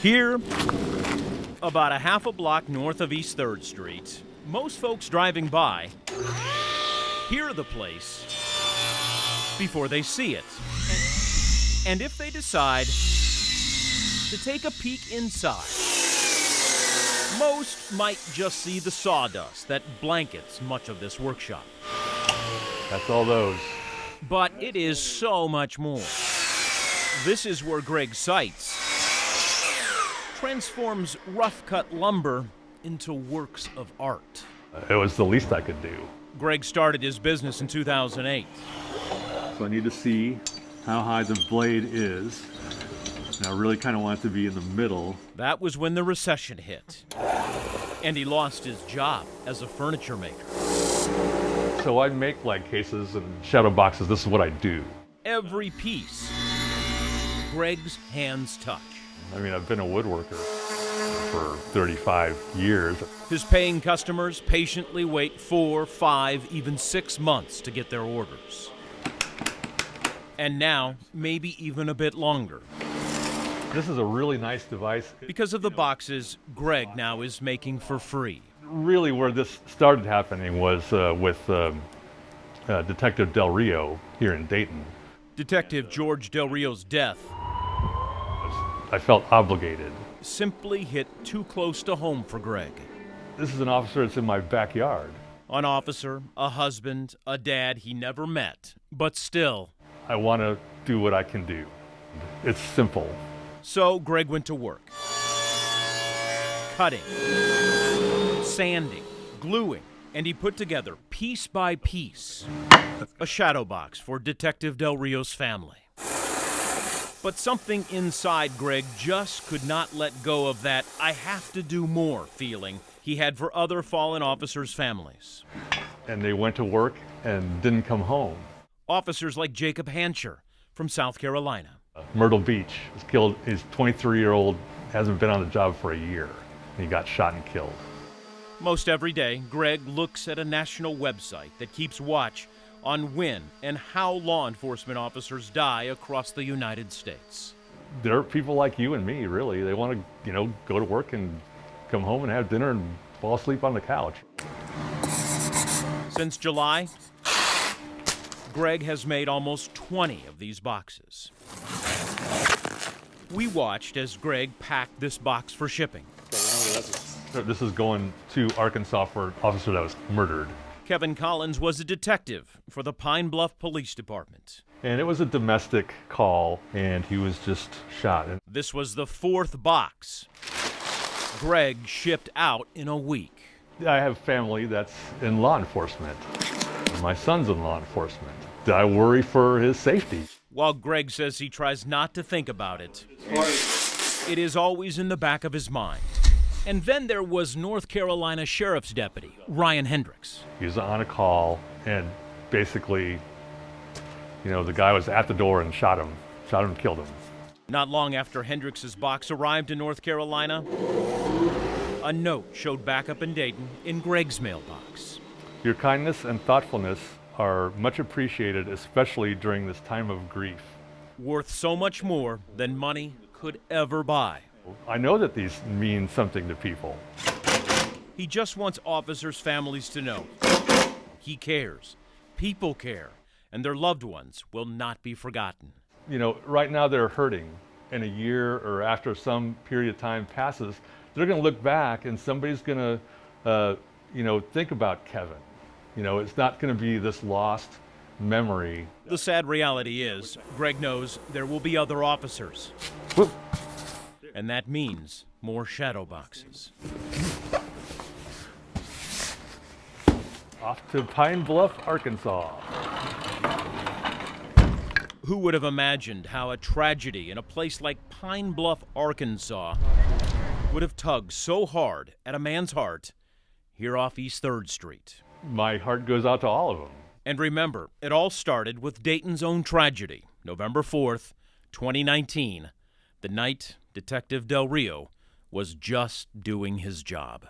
Here, about a half a block north of East 3rd Street, most folks driving by hear the place before they see it. And if they decide to take a peek inside, most might just see the sawdust that blankets much of this workshop. That's all those. But it is so much more. This is where Greg Seitz transforms rough-cut lumber into works of art. It was the least I could do. Greg started his business in 2008. So I need to see how high the blade is. And I really kind of want it to be in the middle. That was when the recession hit, and he lost his job as a furniture maker. So I make like cases and shadow boxes. This is what I do. Every piece, Greg's hands touch. I mean, I've been a woodworker for 35 years. His paying customers patiently wait 4, 5, even 6 months to get their orders. And now, maybe even a bit longer. This is a really nice device. Because of the boxes Greg now is making for free. Really where this started happening was with Detective Del Rio here in Dayton. Detective George Del Rio's death I felt obligated. simply hit too close to home for Greg. This is an officer that's in my backyard. An officer, a husband, a dad he never met, but still. I want to do what I can do. It's simple. So Greg went to work. Cutting, sanding, gluing, and he put together, piece by piece, a shadow box for Detective Del Rio's family. But something inside Greg just could not let go of that I have to do more feeling he had for other fallen officers' families. And they went to work and didn't come home. Officers like Jacob Hancher from South Carolina. Myrtle Beach was killed. His 23-year-old hasn't been on the job for a year. He got shot and killed. Most every day, Greg looks at a national website that keeps watch on when and how law enforcement officers die across the United States. There are people like you and me, really. They want to, go to work and come home and have dinner and fall asleep on the couch. Since July, Greg has made almost 20 of these boxes. We watched as Greg packed this box for shipping. This is going to Arkansas for an officer that was murdered. Kevin Collins was a detective for the Pine Bluff Police Department. And it was a domestic call, and he was just shot. This was the 4th box Greg shipped out in a week. I have family that's in law enforcement. My son's in law enforcement. I worry for his safety. While Greg says he tries not to think about it, it is always in the back of his mind. And then there was North Carolina Sheriff's Deputy Ryan Hendricks. He was on a call, and basically, the guy was at the door and shot him and killed him. Not long after Hendricks's box arrived in North Carolina, a note showed back up in Dayton in Greg's mailbox. Your kindness and thoughtfulness are much appreciated, especially during this time of grief. Worth so much more than money could ever buy. I know that these mean something to people. He just wants officers' families to know he cares, people care, and their loved ones will not be forgotten. Right now they're hurting. In a year or after some period of time passes, they're going to look back and somebody's going to, think about Kevin. It's not going to be this lost memory. The sad reality is, Greg knows there will be other officers. Whoop. And that means more shadow boxes. Off to Pine Bluff, Arkansas. Who would have imagined how a tragedy in a place like Pine Bluff, Arkansas would have tugged so hard at a man's heart here off East 3rd Street? My heart goes out to all of them. And remember, it all started with Dayton's own tragedy, November 4th, 2019, the night Detective Del Rio was just doing his job.